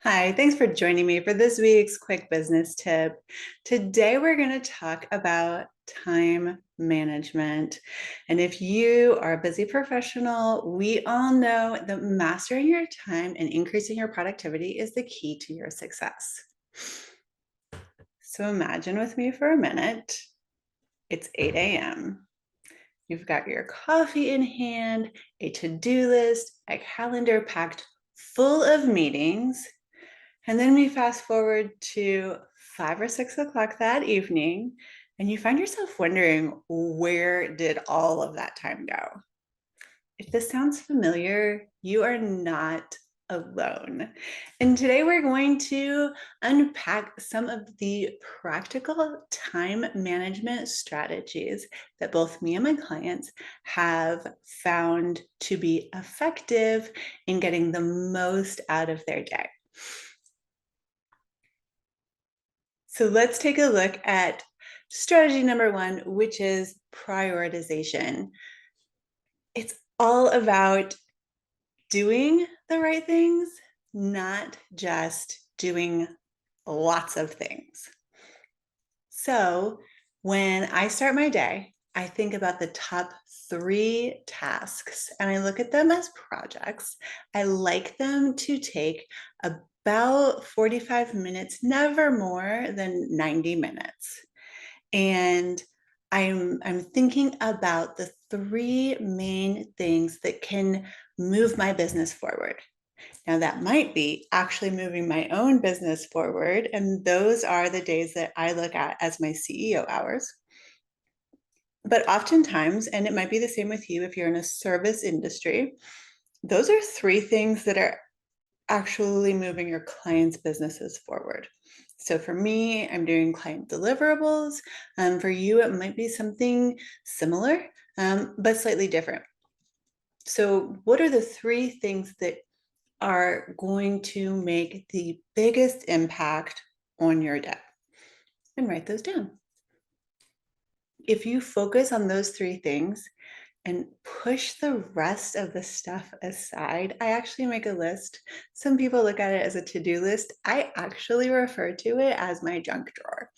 Hi, thanks for joining me for this week's quick business tip. Today, we're going to talk about time management. And if you are a busy professional, we all know that mastering your time and increasing your productivity is the key to your success. So imagine with me for a minute, it's 8 a.m. You've got your coffee in hand, a to-do list, a calendar packed full of meetings. And then we fast forward to 5 or 6 o'clock that evening, and you find yourself wondering, where did all of that time go? If this sounds familiar, you are not alone. And today we're going to unpack some of the practical time management strategies that both me and my clients have found to be effective in getting the most out of their day. So let's take a look at strategy number one, which is prioritization. It's all about doing the right things, not just doing lots of things. So when I start my day, I think about the top 3 tasks and I look at them as projects. I like them to take about 45 minutes, never more than 90 minutes. And I'm thinking about the 3 main things that can move my business forward. Now, that might be actually moving my own business forward. And those are the days that I look at as my CEO hours. But oftentimes, and it might be the same with you if you're in a service industry, those are 3 things that are actually moving your clients' businesses forward. So for me, I'm doing client deliverables. For you, it might be something similar, but slightly different. So what are the 3 things that are going to make the biggest impact on your day? And write those down. If you focus on those 3 things and push the rest of the stuff aside, I actually make a list. Some people look at it as a to-do list. I actually refer to it as my junk drawer.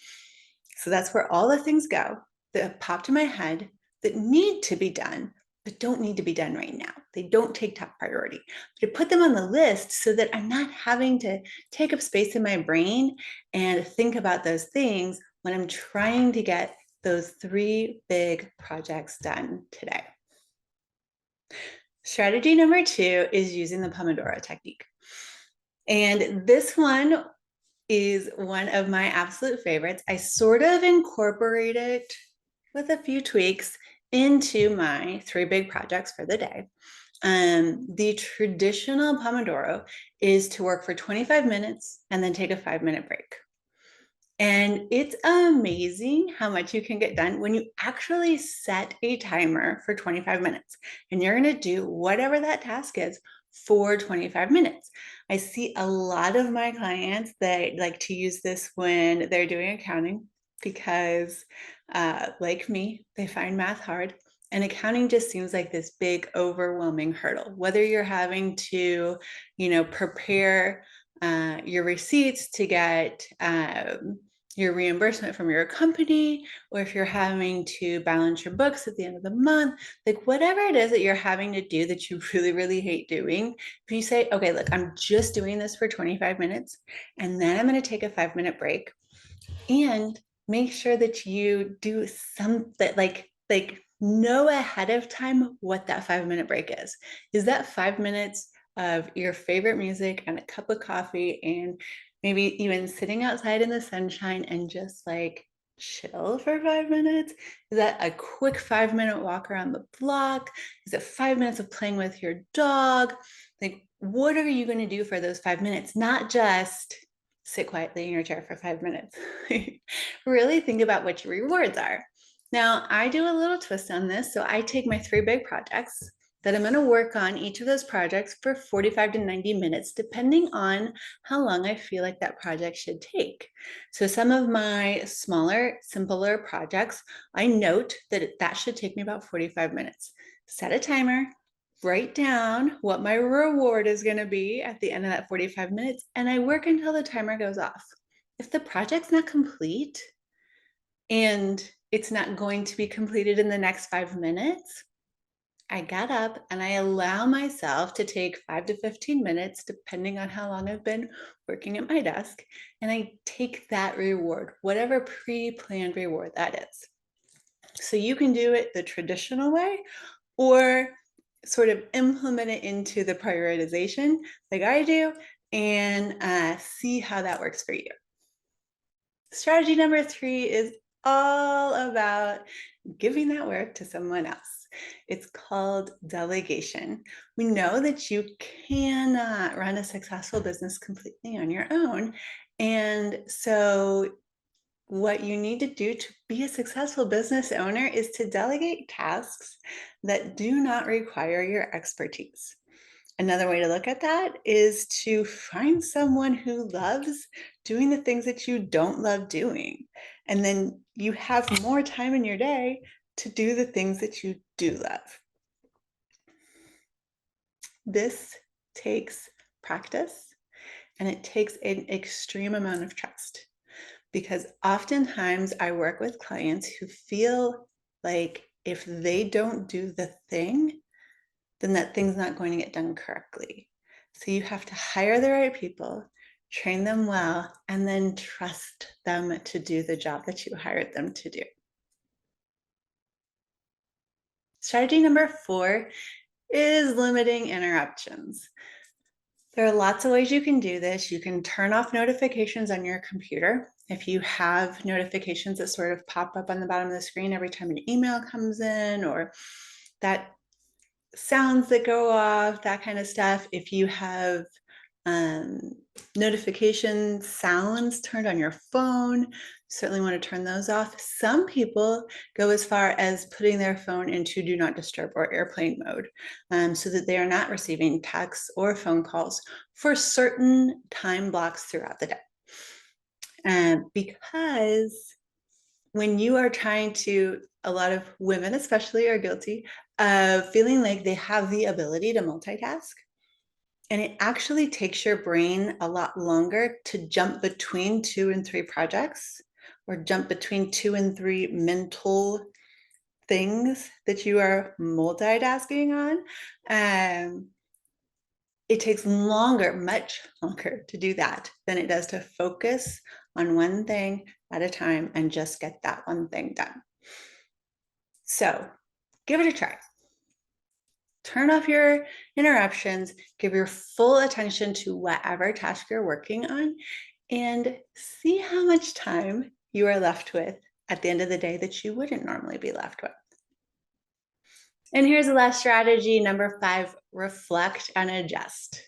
So that's where all the things go that popped in my head that need to be done, but don't need to be done right now. They don't take top priority. But I put them on the list so that I'm not having to take up space in my brain and think about those things when I'm trying to get those 3 big projects done today. Strategy number 2 is using the Pomodoro Technique. And this one is one of my absolute favorites. I sort of incorporate it with a few tweaks into my 3 big projects for the day. The traditional Pomodoro is to work for 25 minutes and then take a 5-minute break. And it's amazing how much you can get done when you actually set a timer for 25 minutes and you're going to do whatever that task is for 25 minutes. I see a lot of my clients that like to use this when they're doing accounting because, like me, they find math hard. And accounting just seems like this big, overwhelming hurdle. Whether you're having to, prepare your receipts to get your reimbursement from your company, or if you're having to balance your books at the end of the month, like whatever it is that you're having to do that you really, really hate doing, if you say, okay, look, I'm just doing this for 25 minutes, and then I'm going to take a 5-minute break, and make sure that you do something like know ahead of time what that 5-minute break is. Is that 5 minutes of your favorite music and a cup of coffee and maybe even sitting outside in the sunshine and just like chill for 5 minutes? Is that a quick 5-minute walk around the block? Is it 5 minutes of playing with your dog? Like, what are you going to do for those 5 minutes? Not just sit quietly in your chair for 5 minutes. Really think about what your rewards are. Now, I do a little twist on this. So I take my 3 big projects that I'm going to work on each of those projects for 45 to 90 minutes, depending on how long I feel like that project should take. So some of my smaller, simpler projects, I note that that should take me about 45 minutes. Set a timer, write down what my reward is going to be at the end of that 45 minutes, and I work until the timer goes off. If the project's not complete and it's not going to be completed in the next 5 minutes, I got up and I allow myself to take 5 to 15 minutes, depending on how long I've been working at my desk, and I take that reward, whatever pre-planned reward that is. So you can do it the traditional way or sort of implement it into the prioritization like I do and see how that works for you. Strategy number 3 is all about giving that work to someone else. It's called delegation. We know that you cannot run a successful business completely on your own. And so what you need to do to be a successful business owner is to delegate tasks that do not require your expertise. Another way to look at that is to find someone who loves doing the things that you don't love doing. And then you have more time in your day to do the things that you do love. This takes practice and it takes an extreme amount of trust, because oftentimes I work with clients who feel like if they don't do the thing, then that thing's not going to get done correctly. So you have to hire the right people, train them well, and then trust them to do the job that you hired them to do. Strategy number 4 is limiting interruptions. There are lots of ways you can do this. You can turn off notifications on your computer. If you have notifications that sort of pop up on the bottom of the screen every time an email comes in, or that sounds that go off, that kind of stuff. If you have notification sounds turned on your phone, certainly want to turn those off. Some people go as far as putting their phone into do not disturb or airplane mode, so that they are not receiving texts or phone calls for certain time blocks throughout the day. Because when you are trying to, a lot of women especially are guilty of feeling like they have the ability to multitask. And it actually takes your brain a lot longer to jump between 2 and 3 projects, or jump between 2 and 3 mental things that you are multitasking on. It takes longer, much longer to do that than it does to focus on one thing at a time and just get that one thing done. So give it a try. Turn off your interruptions, give your full attention to whatever task you're working on, and see how much time you are left with at the end of the day that you wouldn't normally be left with. And here's the last strategy, number 5, reflect and adjust.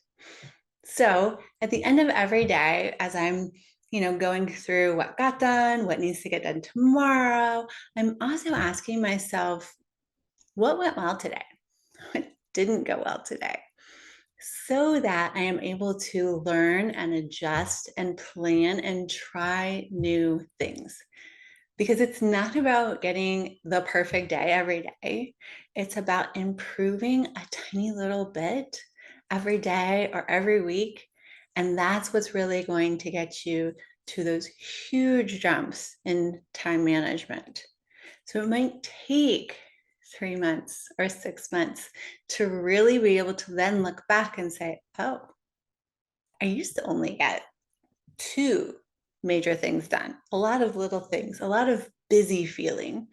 So at the end of every day, as I'm going through what got done, what needs to get done tomorrow, I'm also asking myself, what went well today? What didn't go well today? So that I am able to learn and adjust and plan and try new things. Because it's not about getting the perfect day every day. It's about improving a tiny little bit every day or every week. And that's what's really going to get you to those huge jumps in time management. So it might take 3 months or 6 months to really be able to then look back and say, oh, I used to only get 2 major things done, a lot of little things, a lot of busy feeling.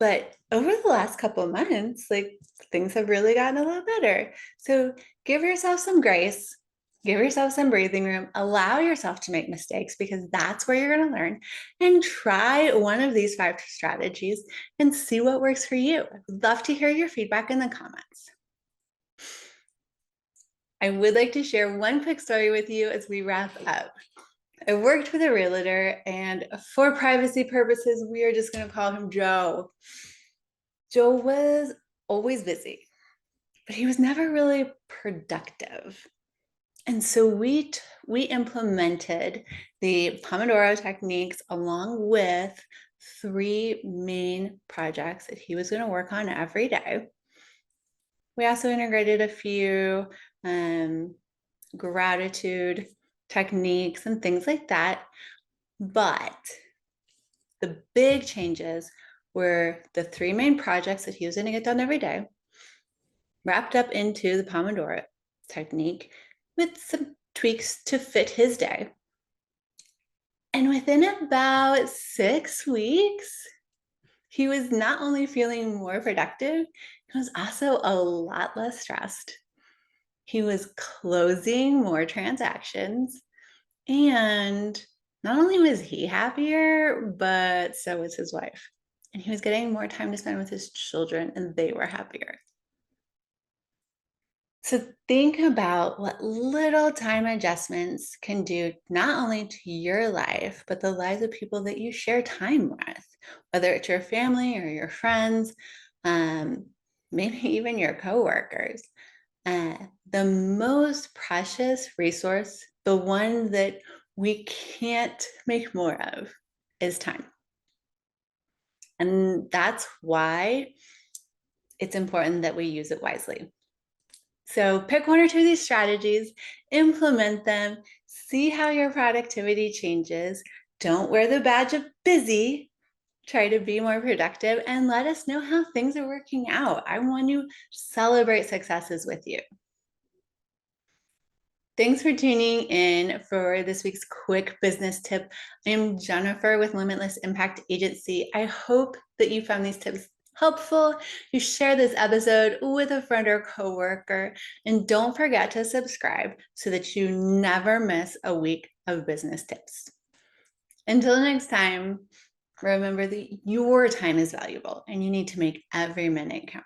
But over the last couple of months, like, things have really gotten a lot better. So give yourself some grace, give yourself some breathing room, allow yourself to make mistakes, because that's where you're going to learn, and try one of these 5 strategies and see what works for you. I'd love to hear your feedback in the comments. I would like to share one quick story with you as we wrap up. I worked with a realtor, and for privacy purposes, we are just going to call him Joe. Joe was always busy, but he was never really productive. And so we implemented the Pomodoro techniques along with 3 main projects that he was going to work on every day. We also integrated a few gratitude techniques and things like that. But the big changes were the three main projects that he was going to get done every day, wrapped up into the Pomodoro technique with some tweaks to fit his day. And within about 6 weeks, he was not only feeling more productive, he was also a lot less stressed. He was closing more transactions, and not only was he happier, but so was his wife. And he was getting more time to spend with his children, and they were happier. So think about what little time adjustments can do not only to your life, but the lives of people that you share time with, whether it's your family or your friends, um, maybe even your coworkers. The most precious resource, the one that we can't make more of, is time. And that's why it's important that we use it wisely. So pick one or two of these strategies, implement them, see how your productivity changes. Don't wear the badge of busy. Try to be more productive and let us know how things are working out. I want to celebrate successes with you. Thanks for tuning in for this week's quick business tip. I'm Jennifer with Limitless Impact Agency. I hope that you found these tips helpful. You share this episode with a friend or coworker, and don't forget to subscribe so that you never miss a week of business tips. Until next time, remember that your time is valuable and you need to make every minute count.